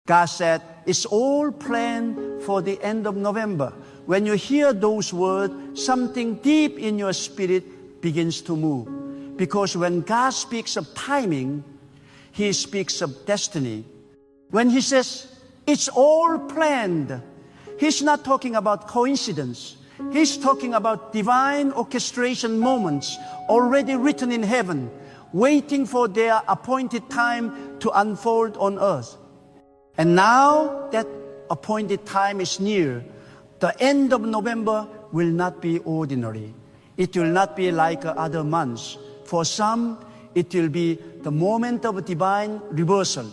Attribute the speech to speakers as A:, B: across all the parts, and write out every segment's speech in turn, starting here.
A: God said, it's all planned for the end of November. When you hear those words, something deep in your spirit begins to move. Because when God speaks of timing, He speaks of destiny. When He says, it's all planned, He's not talking about coincidence. He's talking about divine orchestration moments already written in heaven, waiting for their appointed time to unfold on earth. And now that appointed time is near, the end of November will not be ordinary. It will not be like other months. For some, it will be the moment of divine reversal.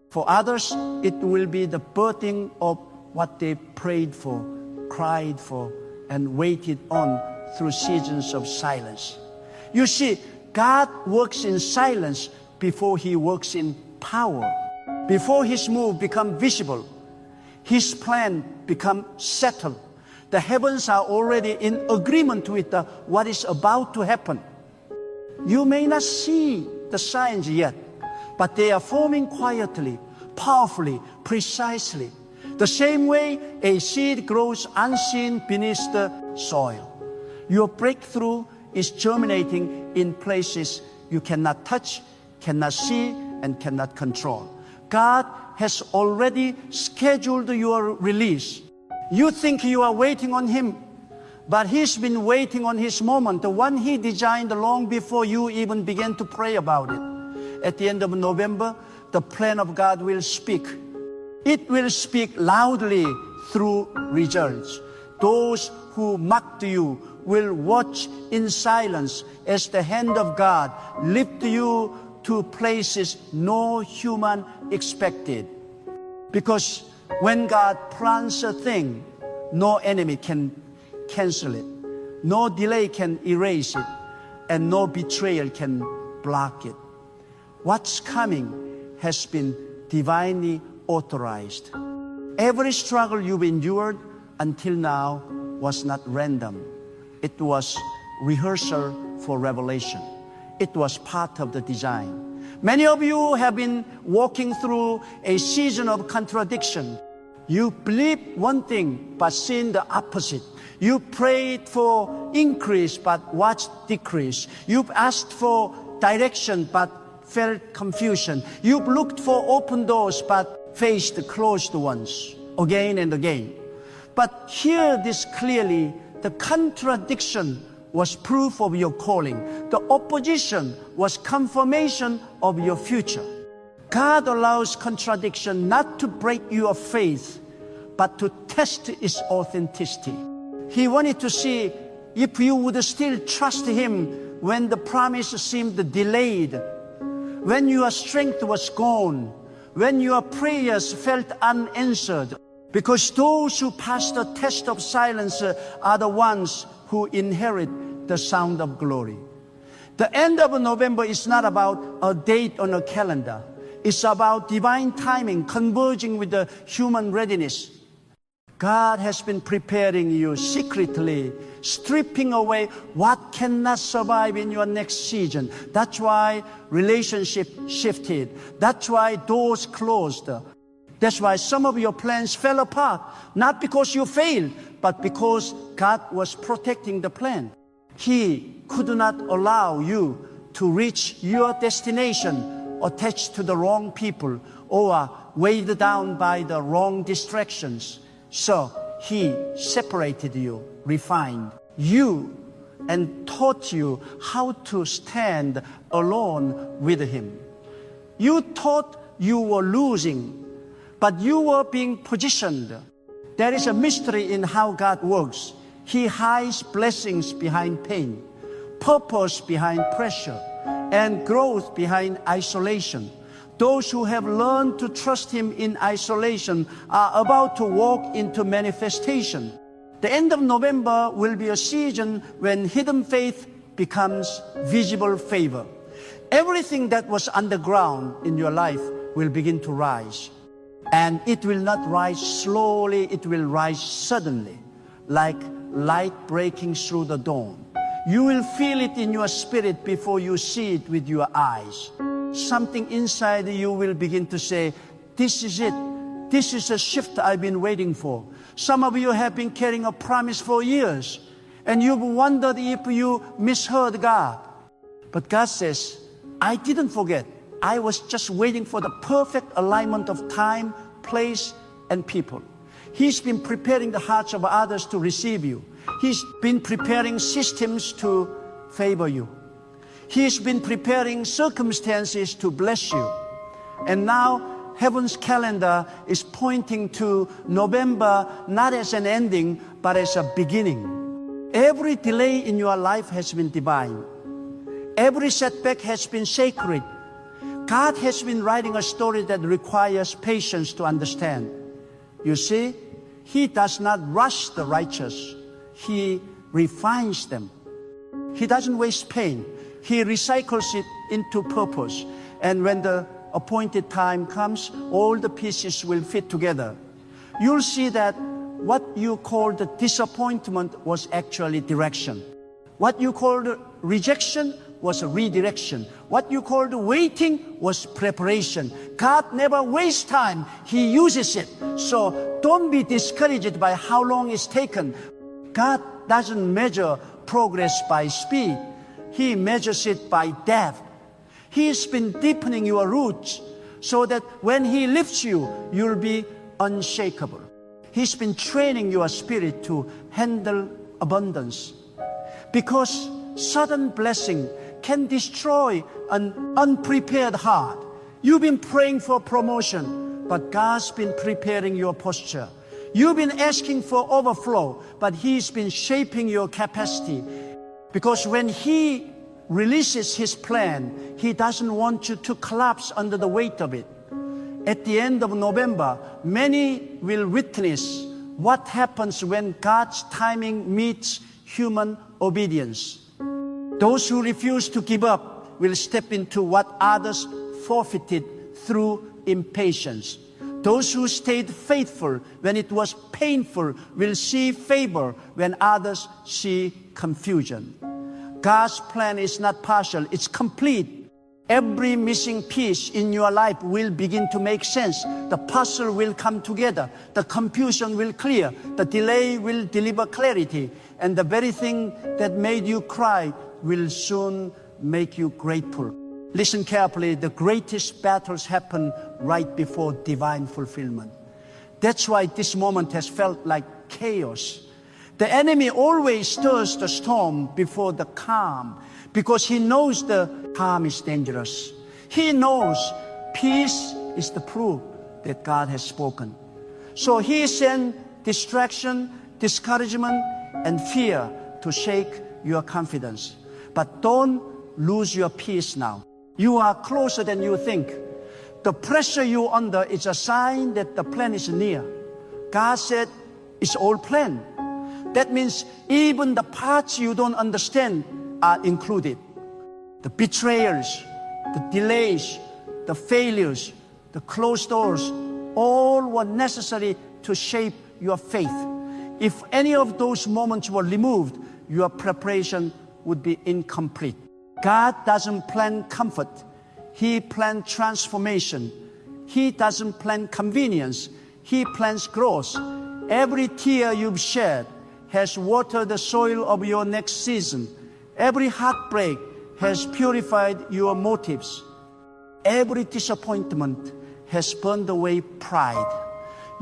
A: For others, it will be the birthing of what they prayed for, cried for, and waited on through seasons of silence. You see, God works in silence before He works in power. Before His move becomes visible, His plan becomes settled. The heavens are already in agreement with what is about to happen. You may not see the signs yet, but they are forming quietly, powerfully, precisely. The same way a seed grows unseen beneath the soil. Your breakthrough is germinating in places you cannot touch, cannot see, and cannot control. God has already scheduled your release. You think you are waiting on Him, but He's been waiting on His moment, the one He designed long before you even began to pray about it. At the end of November, the plan of God will speak. It will speak loudly through results. Those who mocked you will watch in silence as the hand of God lift you to places no human expected. Because when God plans a thing, no enemy can cancel it. No delay can erase it. And no betrayal can block it. What's coming has been divinely authorized. Every struggle you've endured until now was not random. It was rehearsal for revelation. It was part of the design. Many of you have been walking through a season of contradiction. You believe one thing, but seen the opposite. You prayed for increase, but watched decrease. You've asked for direction, but felt confusion. You've looked for open doors, but faced closed ones again and again. But hear this clearly, the contradiction was proof of your calling. The opposition was confirmation of your future. God allows contradiction not to break your faith, but to test its authenticity. He wanted to see if you would still trust Him when the promise seemed delayed, when your strength was gone, when your prayers felt unanswered. Because those who pass the test of silence are the ones who inherit the sound of glory. The end of November is not about a date on a calendar. It's about divine timing converging with the human readiness. God has been preparing you secretly, stripping away what cannot survive in your next season. That's why relationship shifted. That's why doors closed. That's why some of your plans fell apart, not because you failed, but because God was protecting the plan. He could not allow you to reach your destination attached to the wrong people or weighed down by the wrong distractions. So He separated you, refined you, and taught you how to stand alone with Him. You thought you were losing, but you were being positioned. There is a mystery in how God works. He hides blessings behind pain, purpose behind pressure, and growth behind isolation. Those who have learned to trust Him in isolation are about to walk into manifestation. The end of November will be a season when hidden faith becomes visible favor. Everything that was underground in your life will begin to rise. And it will not rise slowly, it will rise suddenly, like light breaking through the dawn. You will feel it in your spirit before you see it with your eyes. Something inside you will begin to say, this is it. This is a shift I've been waiting for. Some of you have been carrying a promise for years, and you've wondered if you misheard God. But God says, I didn't forget. I was just waiting for the perfect alignment of time, place, and people. He's been preparing the hearts of others to receive you. He's been preparing systems to favor you. He's been preparing circumstances to bless you. And now, heaven's calendar is pointing to November not as an ending, but as a beginning. Every delay in your life has been divine. Every setback has been sacred. God has been writing a story that requires patience to understand. You see, He does not rush the righteous. He refines them. He doesn't waste pain. He recycles it into purpose. And when the appointed time comes, all the pieces will fit together. You'll see that what you called the disappointment was actually direction. What you called rejection was a redirection. What you called waiting was preparation. God never wastes time. He uses it. So don't be discouraged by how long it's taken. God doesn't measure progress by speed. He measures it by depth. He's been deepening your roots so that when He lifts you, you'll be unshakable. He's been training your spirit to handle abundance. Because sudden blessing can destroy an unprepared heart. You've been praying for promotion, but God's been preparing your posture. You've been asking for overflow, but He's been shaping your capacity. Because when He releases His plan, He doesn't want you to collapse under the weight of it. At the end of November, many will witness what happens when God's timing meets human obedience. Those who refuse to give up will step into what others forfeited through impatience. Those who stayed faithful when it was painful will see favor when others see confusion. God's plan is not partial, it's complete. Every missing piece in your life will begin to make sense. The puzzle will come together. The confusion will clear. The delay will deliver clarity. And the very thing that made you cry will soon make you grateful. Listen carefully. The greatest battles happen right before divine fulfillment. That's why this moment has felt like chaos. The enemy always stirs the storm before the calm because he knows the calm is dangerous. He knows peace is the proof that God has spoken. So he sends distraction, discouragement, and fear to shake your confidence. But don't lose your peace now. You are closer than you think. The pressure you're under is a sign that the plan is near. God said it's all planned. That means even the parts you don't understand are included. The betrayals, the delays, the failures, the closed doors, all were necessary to shape your faith. If any of those moments were removed, your preparation would be incomplete. God doesn't plan comfort. He plans transformation. He doesn't plan convenience. He plans growth. Every tear you've shed has watered the soil of your next season. Every heartbreak has purified your motives. Every disappointment has burned away pride.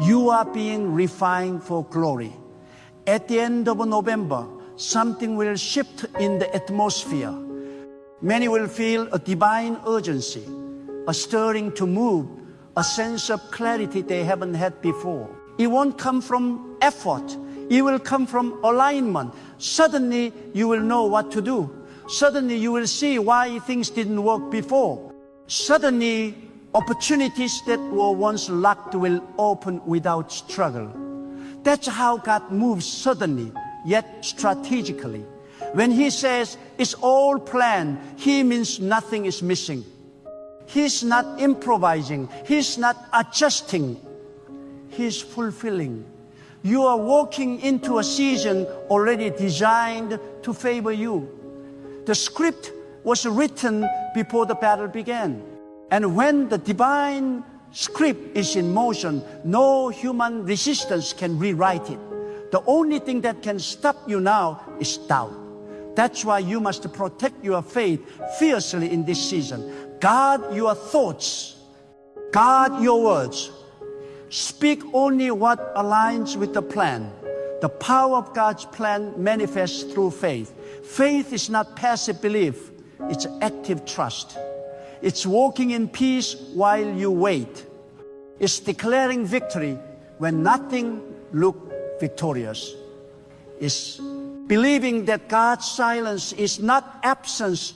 A: You are being refined for glory. At the end of November, something will shift in the atmosphere. Many will feel a divine urgency, a stirring to move, a sense of clarity they haven't had before. It won't come from effort. It will come from alignment. Suddenly, you will know what to do. Suddenly, you will see why things didn't work before. Suddenly, opportunities that were once locked will open without struggle. That's how God moves suddenly, yet strategically. When He says it's all planned, He means nothing is missing. He's not improvising. He's not adjusting. He's fulfilling. You are walking into a season already designed to favor you. The script was written before the battle began. And when the divine script is in motion, no human resistance can rewrite it. The only thing that can stop you now is doubt. That's why you must protect your faith fiercely in this season. Guard your thoughts. Guard your words. Speak only what aligns with the plan. The power of God's plan manifests through faith. Faith is not passive belief. It's active trust. It's walking in peace while you wait. It's declaring victory when nothing looks victorious. It's believing that God's silence is not absence,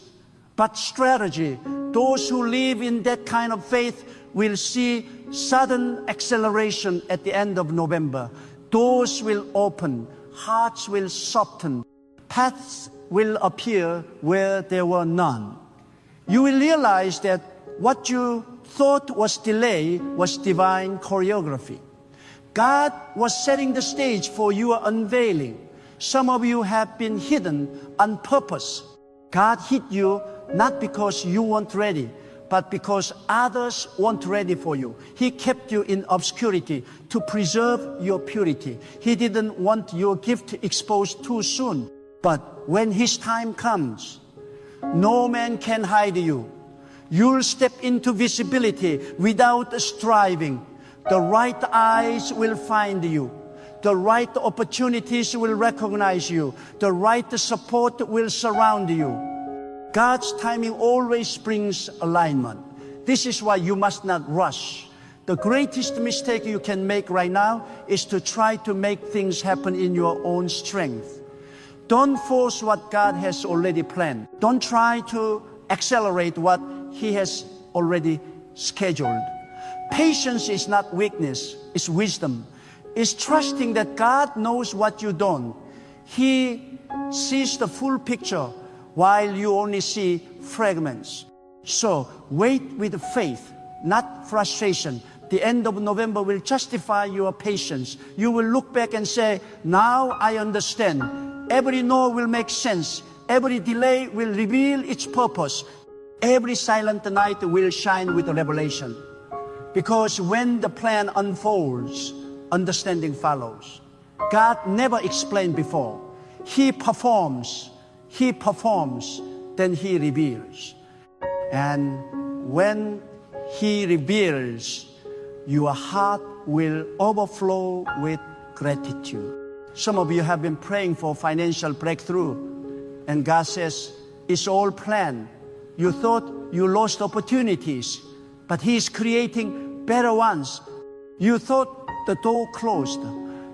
A: but strategy. Those who live in that kind of faith will see sudden acceleration at the end of November. Doors will open, hearts will soften, paths will appear where there were none. You will realize that what you thought was delay was divine choreography. God was setting the stage for your unveiling. Some of you have been hidden on purpose. God hid you not because you weren't ready, but because others weren't ready for you. He kept you in obscurity to preserve your purity. He didn't want your gift exposed too soon. But when His time comes, no man can hide you. You'll step into visibility without striving. The right eyes will find you. The right opportunities will recognize you. The right support will surround you. God's timing always brings alignment. This is why you must not rush. The greatest mistake you can make right now is to try to make things happen in your own strength. Don't force what God has already planned. Don't try to accelerate what He has already scheduled. Patience is not weakness, it's wisdom. It's trusting that God knows what you don't. He sees the full picture while you only see fragments. So wait with faith, not frustration. The end of November will justify your patience. You will look back and say, now I understand. Every no will make sense. Every delay will reveal its purpose. Every silent night will shine with revelation. Because when the plan unfolds, understanding follows. God never explained before. He performs, then He reveals. And when He reveals, your heart will overflow with gratitude. Some of you have been praying for financial breakthrough, and God says, it's all planned. You thought you lost opportunities, but He's creating better ones. You thought the door closed,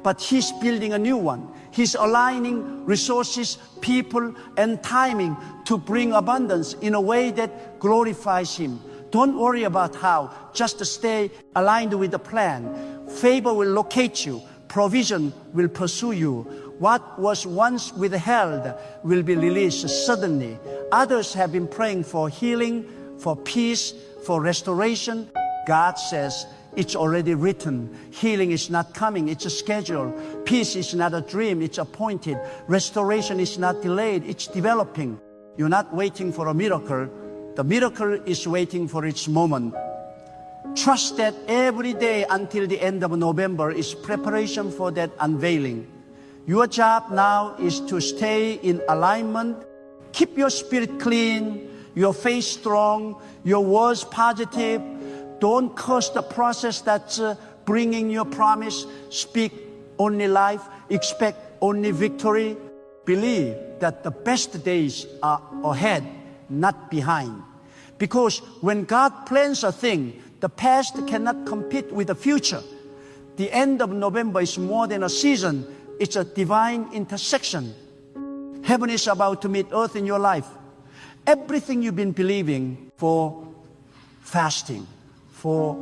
A: but He's building a new one. He's aligning resources, people, and timing to bring abundance in a way that glorifies Him. Don't worry about how. Just stay aligned with the plan. Favor will locate you. Provision will pursue you. What was once withheld will be released suddenly. Others have been praying for healing, for peace, for restoration. God says, it's already written. Healing is not coming, it's a schedule. Peace is not a dream, it's appointed. Restoration is not delayed, it's developing. You're not waiting for a miracle. The miracle is waiting for its moment. Trust that every day until the end of November is preparation for that unveiling. Your job now is to stay in alignment. Keep your spirit clean, your faith strong, your words positive. Don't curse the process that's bringing your promise. Speak only life. Expect only victory. Believe that the best days are ahead, not behind. Because when God plans a thing, the past cannot compete with the future. The end of November is more than a season. It's a divine intersection. Heaven is about to meet earth in your life. Everything you've been believing for, fasting, for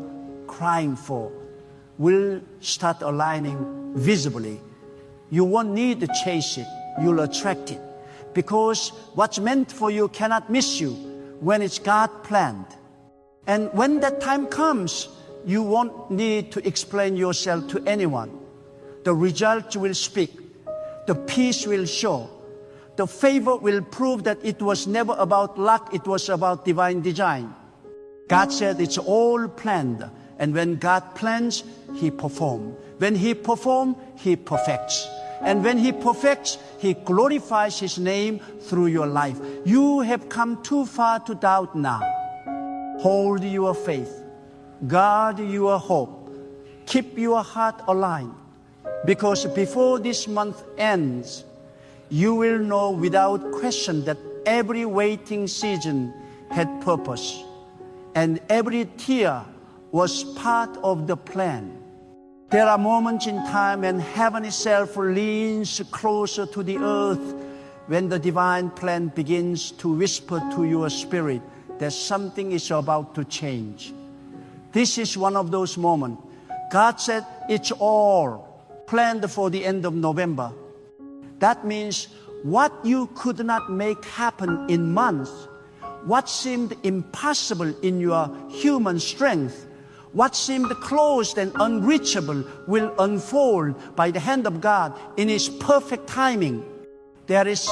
A: crying for, will start aligning visibly. You won't need to chase it. You'll attract it. Because what's meant for you cannot miss you when it's God planned. And when that time comes, you won't need to explain yourself to anyone. The results will speak. The peace will show. the favor will prove that it was never about luck, it was about divine design. God said it's all planned. And when God plans, He performs. When He performs, He perfects. And when He perfects, He glorifies His name through your life. You have come too far to doubt now. Hold your faith. Guard your hope. Keep your heart aligned. Because before this month ends, you will know without question that every waiting season had purpose. And every tear was part of the plan. There are moments in time when heaven itself leans closer to the earth, when the divine plan begins to whisper to your spirit that something is about to change. This is one of those moments. God said it's all planned for the end of November. That means what you could not make happen in months, what seemed impossible in your human strength, what seemed closed and unreachable will unfold by the hand of God in His perfect timing. There is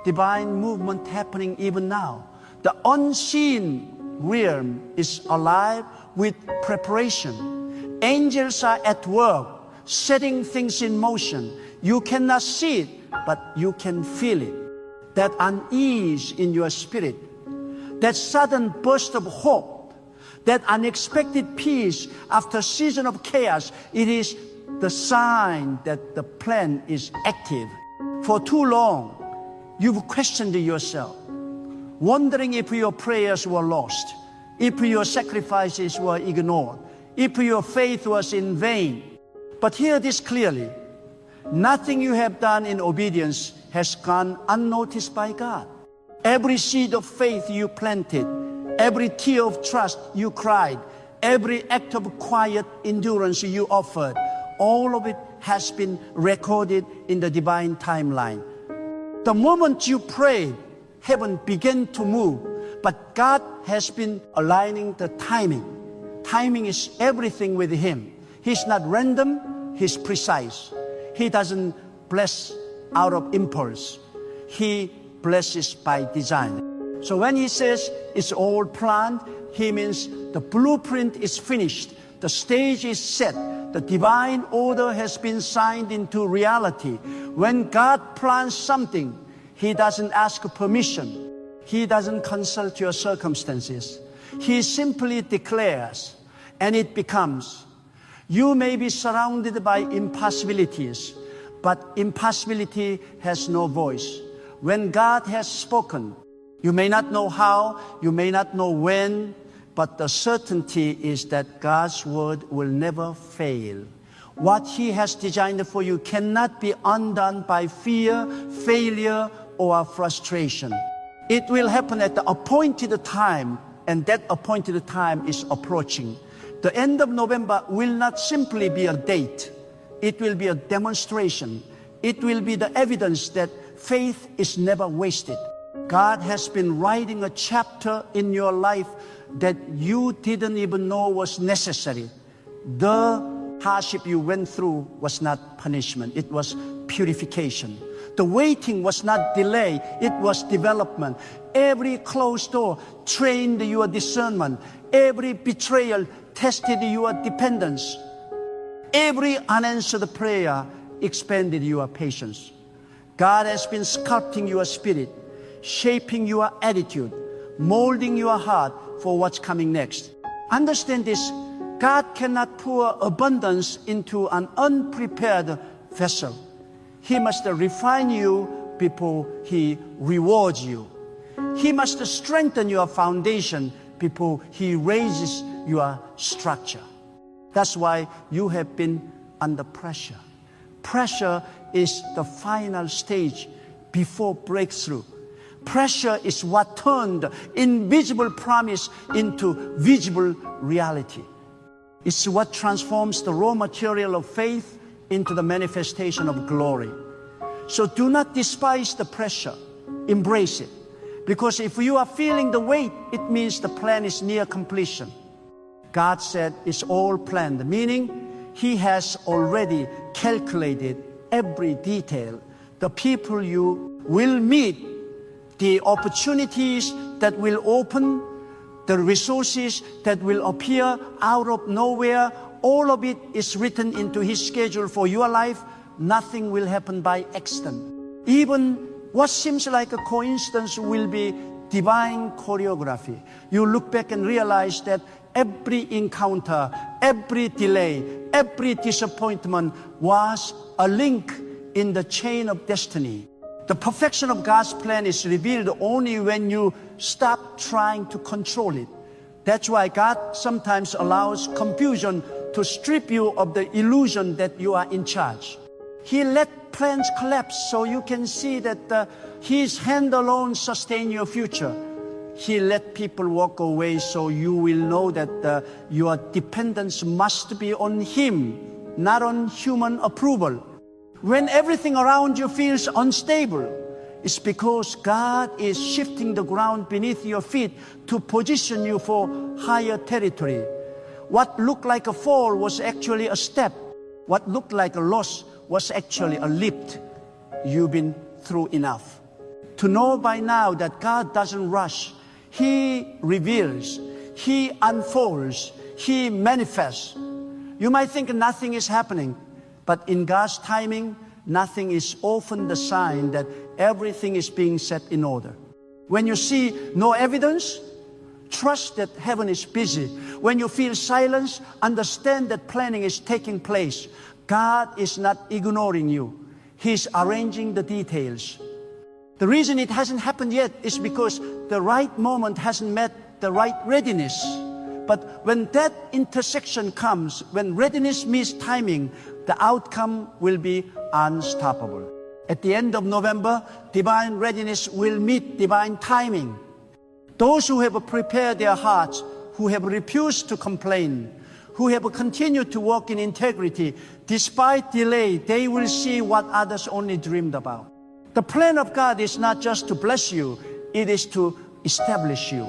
A: divine movement happening even now. The unseen realm is alive with preparation. Angels are at work, setting things in motion. You cannot see it, but you can feel it. That unease in your spirit, that sudden burst of hope, that unexpected peace after a season of chaos, it is the sign that the plan is active. For too long, you've questioned yourself, wondering if your prayers were lost, if your sacrifices were ignored, if your faith was in vain. But hear this clearly. Nothing you have done in obedience has gone unnoticed by God. Every seed of faith you planted, every tear of trust you cried, every act of quiet endurance you offered, all of it has been recorded in the divine timeline. The moment you prayed, heaven began to move, but God has been aligning the timing. Timing is everything with Him. He's not random, He's precise. He doesn't bless out of impulse. He blesses by design. So when He says it's all planned, He means the blueprint is finished, the stage is set, the divine order has been signed into reality. When God plans something, He doesn't ask permission. He doesn't consult your circumstances. He simply declares, and it becomes. You may be surrounded by impossibilities, but impossibility has no voice. When God has spoken, you may not know how, you may not know when, but the certainty is that God's word will never fail. What He has designed for you cannot be undone by fear, failure, or frustration. It will happen at the appointed time, and that appointed time is approaching. The end of November will not simply be a date. It will be a demonstration. It will be the evidence that faith is never wasted. God has been writing a chapter in your life that you didn't even know was necessary. The hardship you went through was not punishment. It was purification. The waiting was not delay. It was development. Every closed door trained your discernment. Every betrayal tested your dependence. Every unanswered prayer expanded your patience. God has been sculpting your spirit, shaping your attitude, molding your heart for what's coming next. Understand this, God cannot pour abundance into an unprepared vessel. He must refine you before He rewards you. He must strengthen your foundation before He raises your structure. That's why you have been under pressure. Pressure is the final stage before breakthrough. Pressure is what turned invisible promise into visible reality. It's what transforms the raw material of faith into the manifestation of glory. So do not despise the pressure. Embrace it. Because if you are feeling the weight, it means the plan is near completion. God said it's all planned, meaning He has already calculated every detail. The people you will meet, the opportunities that will open, the resources that will appear out of nowhere, all of it is written into His schedule for your life. Nothing will happen by accident. Even what seems like a coincidence will be divine choreography. You look back and realize that every encounter, every delay, every disappointment was a link in the chain of destiny. The perfection of God's plan is revealed only when you stop trying to control it. That's why God sometimes allows confusion to strip you of the illusion that you are in charge. He let plans collapse so you can see that His hand alone sustains your future. He let people walk away so you will know that your dependence must be on Him, not on human approval. When everything around you feels unstable, it's because God is shifting the ground beneath your feet to position you for higher territory. What looked like a fall was actually a step. What looked like a loss was actually a lift. You've been through enough. To know by now that God doesn't rush. He reveals, He unfolds, He manifests. You might think nothing is happening, but in God's timing, nothing is often the sign that everything is being set in order. When you see no evidence, trust that heaven is busy. When you feel silence, understand that planning is taking place. God is not ignoring you. He's arranging the details. The reason it hasn't happened yet is because the right moment hasn't met the right readiness. But when that intersection comes, when readiness meets timing, the outcome will be unstoppable. At the end of November, divine readiness will meet divine timing. Those who have prepared their hearts, who have refused to complain, who have continued to walk in integrity, despite delay, they will see what others only dreamed about. The plan of God is not just to bless you, it is to establish you.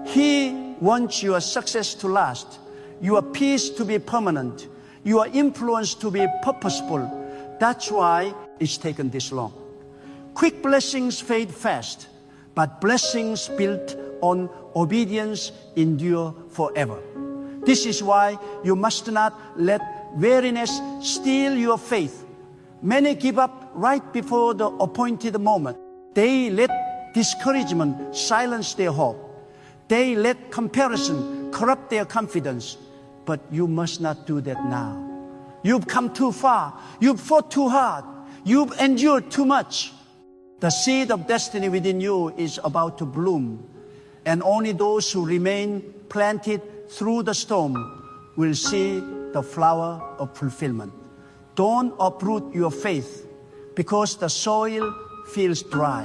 A: He wants your success to last, your peace to be permanent, your influence to be purposeful. That's why it's taken this long. Quick blessings fade fast, but blessings built on obedience endure forever. This is why you must not let weariness steal your faith. Many give up right before the appointed moment. They let discouragement silence their hope. They let comparison corrupt their confidence. But you must not do that now. You've come too far. You've fought too hard. You've endured too much. The seed of destiny within you is about to bloom. And only those who remain planted through the storm will see the flower of fulfillment. Don't uproot your faith because the soil feels dry.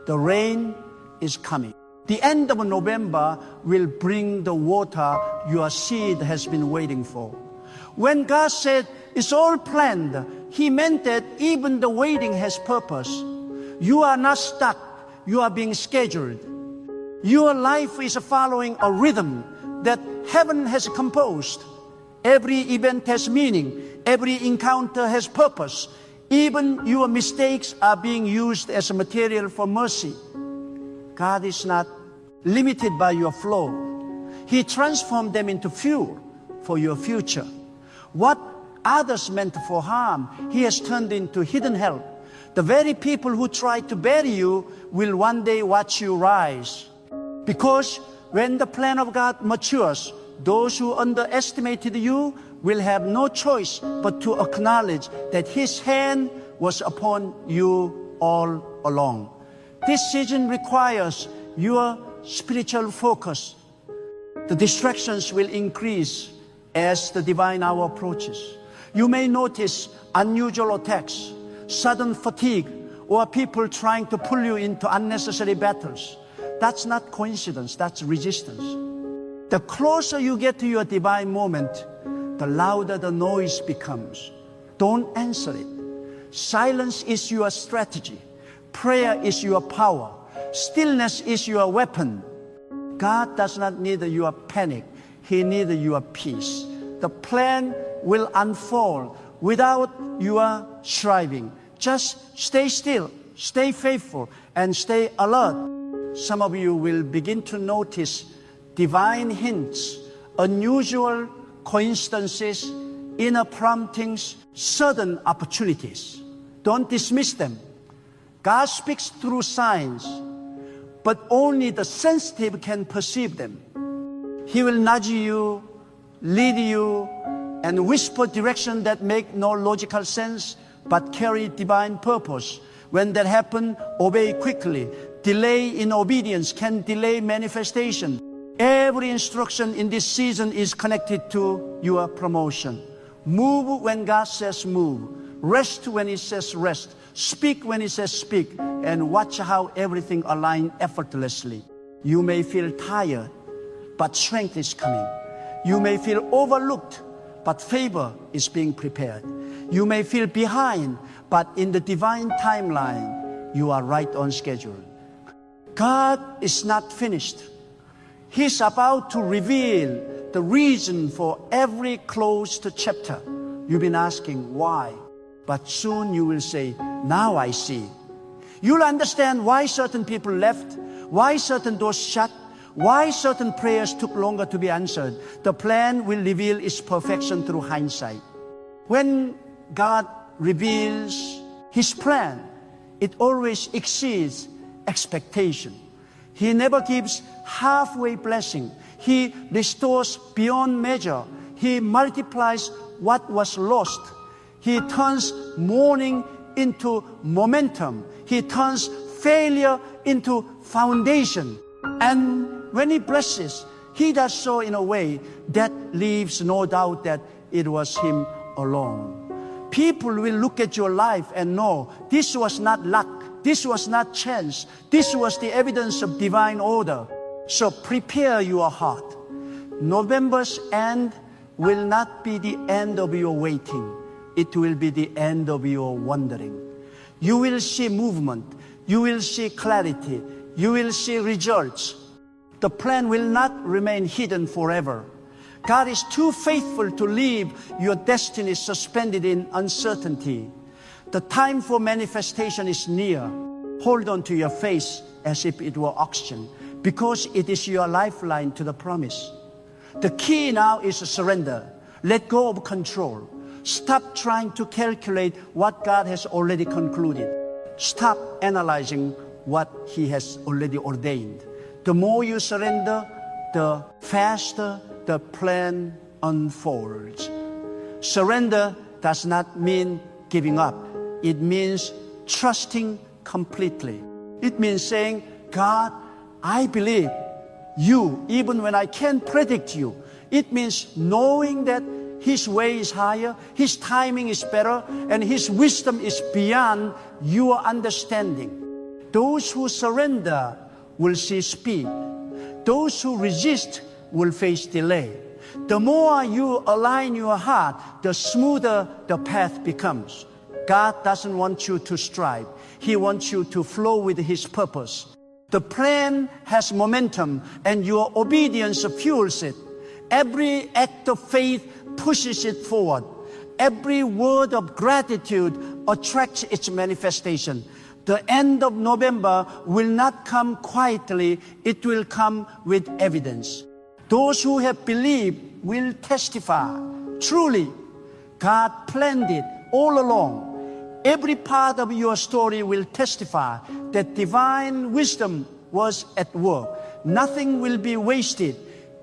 A: The rain is coming. The end of November will bring the water your seed has been waiting for. When God said it's all planned, He meant that even the waiting has purpose. You are not stuck. You are being scheduled. Your life is following a rhythm that heaven has composed. Every event has meaning. Every encounter has purpose. Even your mistakes are being used as a material for mercy. God is not limited by your flow. He transformed them into fuel for your future. What others meant for harm, He has turned into hidden help. The very people who tried to bury you will one day watch you rise. Because when the plan of God matures, those who underestimated you will have no choice but to acknowledge that His hand was upon you all along. This season requires your spiritual focus. The distractions will increase as the divine hour approaches. You may notice unusual attacks, sudden fatigue, or people trying to pull you into unnecessary battles. That's not coincidence, that's resistance. The closer you get to your divine moment, the louder the noise becomes. Don't answer it. Silence is your strategy. Prayer is your power. Stillness is your weapon. God does not need your panic. He needs your peace. The plan will unfold without your striving. Just stay still, stay faithful, and stay alert. Some of you will begin to notice divine hints, unusual coincidences, inner promptings, sudden opportunities. Don't dismiss them. God speaks through signs, but only the sensitive can perceive them. He will nudge you, lead you, and whisper direction that make no logical sense, but carry divine purpose. When that happens, obey quickly. Delay in obedience can delay manifestation. Every instruction in this season is connected to your promotion. Move when God says move. Rest when He says rest. Speak when He says speak. And watch how everything aligns effortlessly. You may feel tired, but strength is coming. You may feel overlooked, but favor is being prepared. You may feel behind, but in the divine timeline, you are right on schedule. God is not finished. He's about to reveal the reason for every closed chapter. You've been asking why, but soon you will say, now I see. You'll understand why certain people left, why certain doors shut, why certain prayers took longer to be answered. The plan will reveal its perfection through hindsight. When God reveals His plan, it always exceeds expectation. He never gives halfway blessing. He restores beyond measure. He multiplies what was lost. He turns mourning into momentum. He turns failure into foundation. And when He blesses, He does so in a way that leaves no doubt that it was Him alone. People will look at your life and know this was not luck. This was not chance. This was the evidence of divine order. So prepare your heart. November's end will not be the end of your waiting. It will be the end of your wandering. You will see movement. You will see clarity. You will see results. The plan will not remain hidden forever. God is too faithful to leave your destiny suspended in uncertainty. The time for manifestation is near. Hold on to your faith as if it were oxygen, because it is your lifeline to the promise. The key now is surrender. Let go of control. Stop trying to calculate what God has already concluded. Stop analyzing what He has already ordained. The more you surrender, the faster the plan unfolds. Surrender does not mean giving up. It means trusting completely. It means saying, God, I believe You even when I can't predict You. It means knowing that His way is higher, His timing is better, and His wisdom is beyond your understanding. Those who surrender will see speed. Those who resist will face delay. The more you align your heart, the smoother the path becomes. God doesn't want you to strive. He wants you to flow with His purpose. The plan has momentum, and your obedience fuels it. Every act of faith pushes it forward. Every word of gratitude attracts its manifestation. The end of November will not come quietly. It will come with evidence. Those who have believed will testify. Truly, God planned it all along. Every part of your story will testify that divine wisdom was at work. Nothing will be wasted.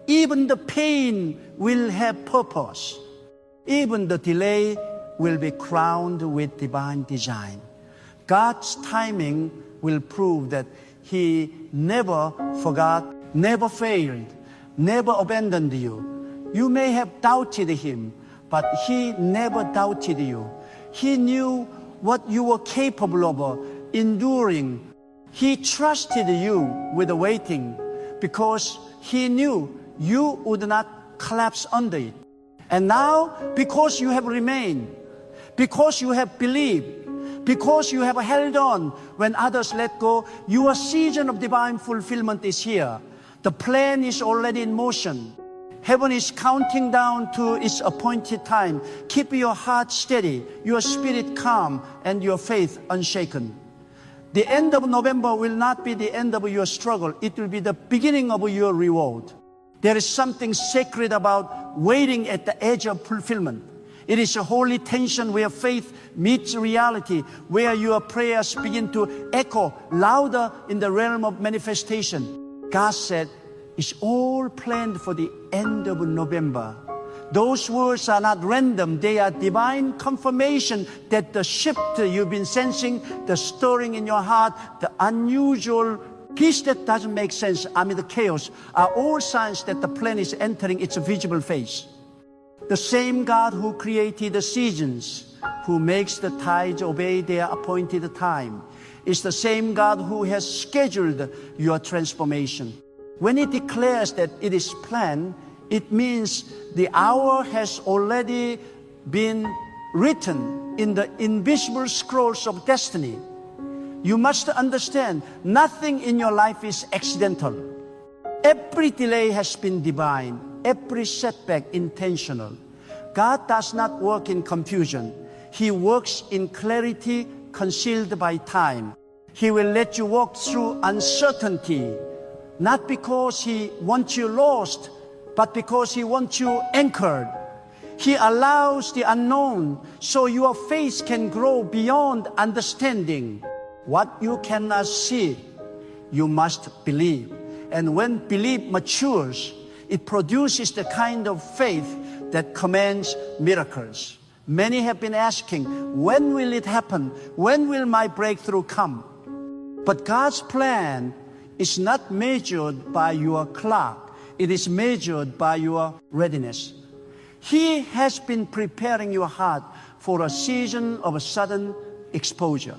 A: Even the pain will have purpose. Even the delay will be crowned with divine design. God's timing will prove that He never forgot, never failed, never abandoned you. You may have doubted Him, but He never doubted you. He knew what you were capable of enduring. He trusted you with the waiting because He knew you would not collapse under it. And now, because you have remained, because you have believed, because you have held on when others let go, your season of divine fulfillment is here. The plan is already in motion. Heaven is counting down to its appointed time. Keep your heart steady, your spirit calm, and your faith unshaken. The end of November will not be the end of your struggle. It will be the beginning of your reward. There is something sacred about waiting at the edge of fulfillment. It is a holy tension where faith meets reality, where your prayers begin to echo louder in the realm of manifestation. God said, it's all planned for the end of November. Those words are not random. They are divine confirmation that the shift you've been sensing, the stirring in your heart, the unusual peace that doesn't make sense amid the chaos, are all signs that the plan is entering its visible phase. The same God who created the seasons, who makes the tides obey their appointed time, is the same God who has scheduled your transformation. When He declares that it is planned, it means the hour has already been written in the invisible scrolls of destiny. You must understand, nothing in your life is accidental. Every delay has been divine, every setback intentional. God does not work in confusion. He works in clarity concealed by time. He will let you walk through uncertainty, not because He wants you lost, but because He wants you anchored. He allows the unknown so your faith can grow beyond understanding. What you cannot see, you must believe. And when belief matures, it produces the kind of faith that commands miracles. Many have been asking, when will it happen? When will my breakthrough come? But God's plan is not measured by your clock. It is measured by your readiness. He has been preparing your heart for a season of sudden exposure.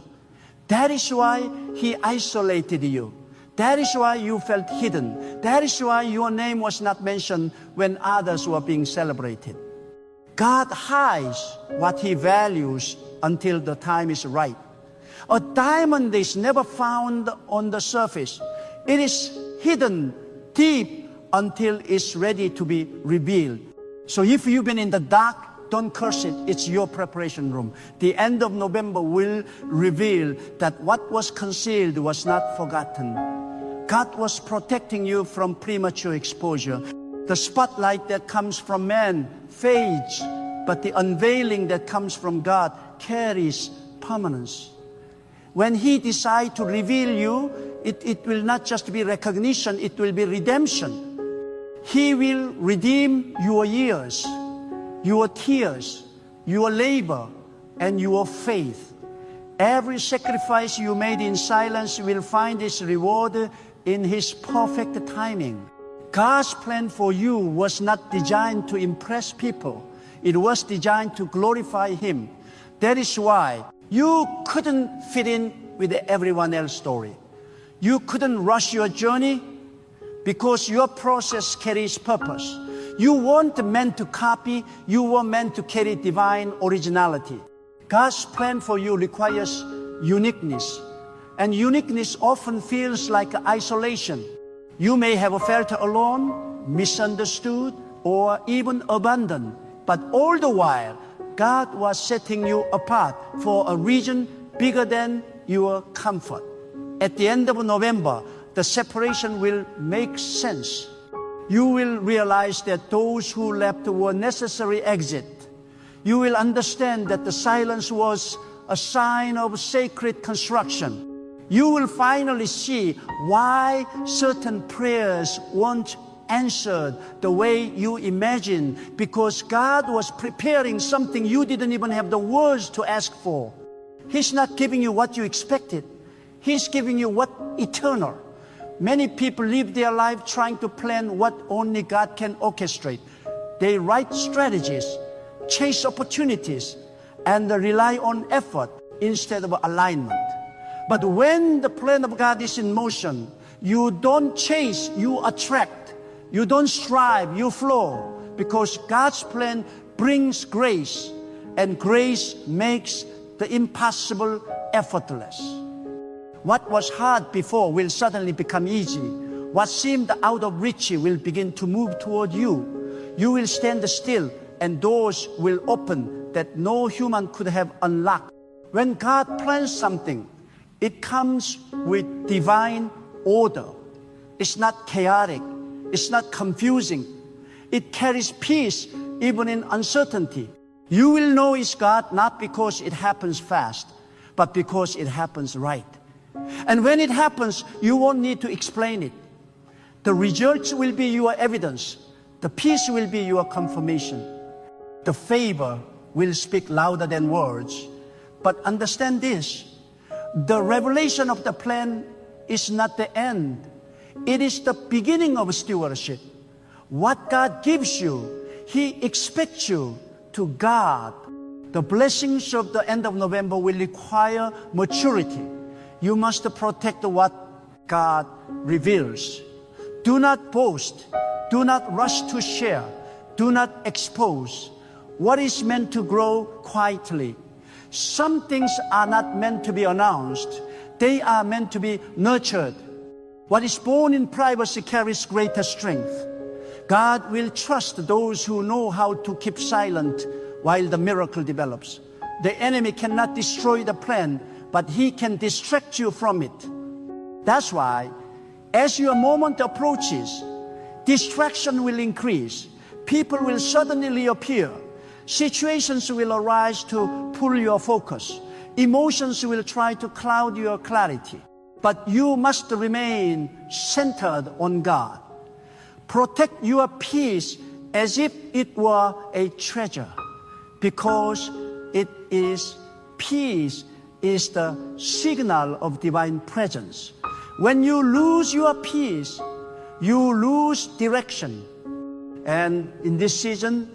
A: That is why He isolated you. That is why you felt hidden. That is why your name was not mentioned when others were being celebrated. God hides what He values until the time is right. A diamond is never found on the surface. It is hidden deep until it's ready to be revealed. So if you've been in the dark, don't curse it. It's your preparation room. The end of November will reveal that what was concealed was not forgotten. God was protecting you from premature exposure. The spotlight that comes from man fades, but the unveiling that comes from God carries permanence. When He decides to reveal you, it will not just be recognition, it will be redemption. He will redeem your years, your tears, your labor, and your faith. Every sacrifice you made in silence will find its reward in His perfect timing. God's plan for you was not designed to impress people. It was designed to glorify Him. That is why you couldn't fit in with everyone else's story. You couldn't rush your journey because your process carries purpose. You weren't meant to copy, you were meant to carry divine originality. God's plan for you requires uniqueness. And uniqueness often feels like isolation. You may have felt alone, misunderstood, or even abandoned. But all the while, God was setting you apart for a reason bigger than your comfort. At the end of November, the separation will make sense. You will realize that those who left were necessary exit. You will understand that the silence was a sign of sacred construction. You will finally see why certain prayers weren't answered the way you imagined, because God was preparing something you didn't even have the words to ask for. He's not giving you what you expected. He's giving you what eternal. Many people live their life trying to plan what only God can orchestrate. They write strategies, chase opportunities, and rely on effort instead of alignment. But when the plan of God is in motion, you don't chase, you attract. You don't strive, you flow. Because God's plan brings grace, and grace makes the impossible effortless. What was hard before will suddenly become easy. What seemed out of reach will begin to move toward you. You will stand still, and doors will open that no human could have unlocked. When God plans something, It comes with divine order. It's not chaotic. It's not confusing. It carries peace even in uncertainty. You will know it's God not because it happens fast, but because it happens right. And when it happens, you won't need to explain it. The results will be your evidence. The peace will be your confirmation. The favor will speak louder than words. But understand this, the revelation of the plan is not the end. It is the beginning of stewardship. What God gives you, He expects you to guard. The blessings of the end of November will require maturity. You must protect what God reveals. Do not boast. Do not rush to share. Do not expose what is meant to grow quietly. Some things are not meant to be announced. They are meant to be nurtured. What is born in privacy carries greater strength. God will trust those who know how to keep silent while the miracle develops. The enemy cannot destroy the plan, but he can distract you from it. That's why, as your moment approaches, distraction will increase. People will suddenly appear. Situations will arise to pull your focus. Emotions will try to cloud your clarity. But you must remain centered on God. Protect your peace as if it were a treasure, because peace is the signal of divine presence. When you lose your peace, you lose direction. And in this season,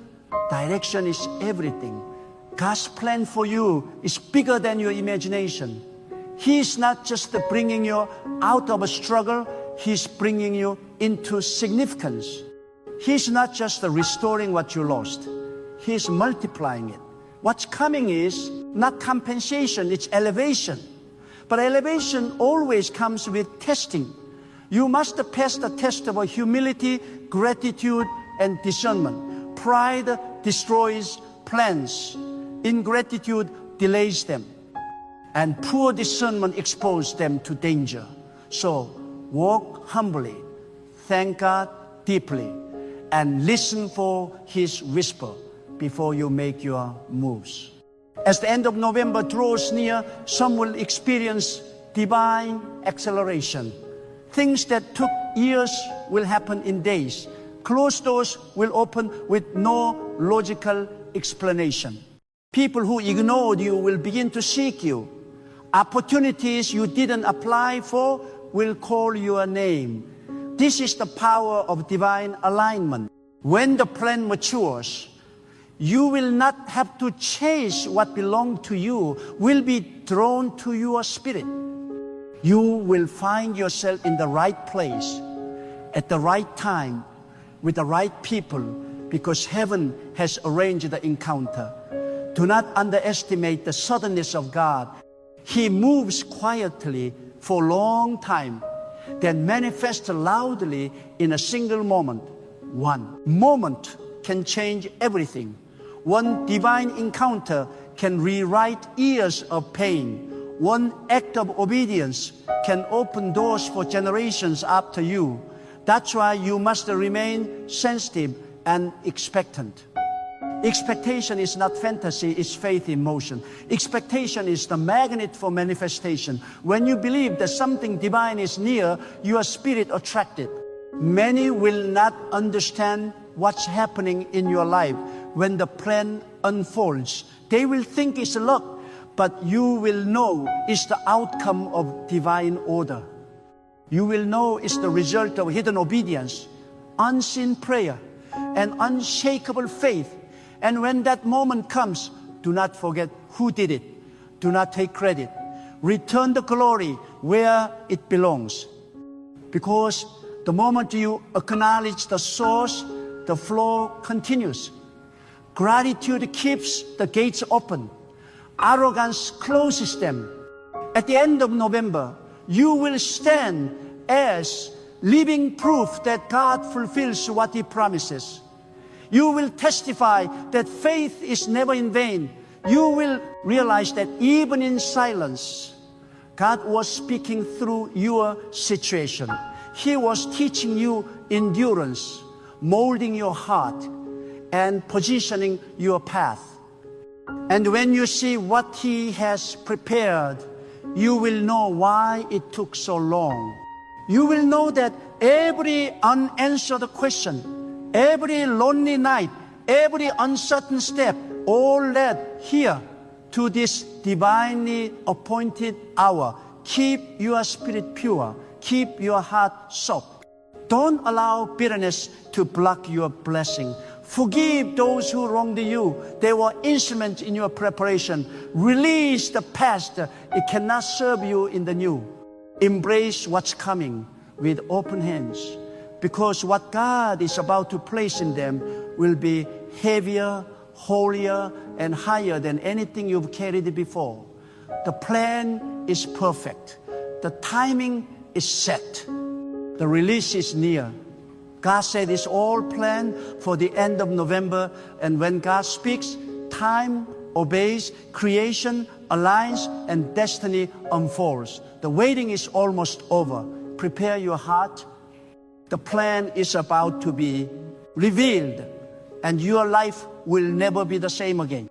A: direction is everything. God's plan for you is bigger than your imagination. He is not just bringing you out of a struggle, He's bringing you into significance. He's not just restoring what you lost, He's multiplying it. What's coming is not compensation, it's elevation. But elevation always comes with testing. You must pass the test of humility, gratitude, and discernment. Pride destroys plans. Ingratitude delays them. And poor discernment exposes them to danger. So walk humbly, thank God deeply, and listen for His whisper before you make your moves. As the end of November draws near, some will experience divine acceleration. Things that took years will happen in days. Closed doors will open with no logical explanation. People who ignored you will begin to seek you. Opportunities you didn't apply for will call your name. This is the power of divine alignment. When the plan matures, you will not have to chase what belongs to you, will be drawn to your spirit. You will find yourself in the right place, at the right time, with the right people, because heaven has arranged the encounter. Do not underestimate the suddenness of God. He moves quietly for a long time, then manifests loudly in a single moment. One moment can change everything. One divine encounter can rewrite years of pain. One act of obedience can open doors for generations after you. That's why you must remain sensitive and expectant. Expectation is not fantasy, it's faith in motion. Expectation is the magnet for manifestation. When you believe that something divine is near, your spirit attracted. Many will not understand what's happening in your life when the plan unfolds. They will think it's luck, but you will know it's the outcome of divine order. You will know it's the result of hidden obedience, unseen prayer, and unshakable faith. And when that moment comes, do not forget who did it. Do not take credit. Return the glory where it belongs. Because the moment you acknowledge the source, the flow continues. Gratitude keeps the gates open. Arrogance closes them. At the end of November, you will stand as living proof that God fulfills what He promises. You will testify that faith is never in vain. You will realize that even in silence, God was speaking through your situation. He was teaching you endurance, molding your heart, and positioning your path. And when you see what He has prepared, you will know why it took so long. You will know that every unanswered question, every lonely night, every uncertain step, all led here to this divinely appointed hour. Keep your spirit pure. Keep your heart soft. Don't allow bitterness to block your blessing. Forgive those who wronged you. They were instruments in your preparation. Release the past. It cannot serve you in the new. Embrace what's coming with open hands, because what God is about to place in them will be heavier, holier, and higher than anything you've carried before. The plan is perfect. The timing is set. The release is near. God said it's all planned for the end of November, and when God speaks, time obeys, creation aligns, and destiny unfolds. The waiting is almost over. Prepare your heart. The plan is about to be revealed, and your life will never be the same again.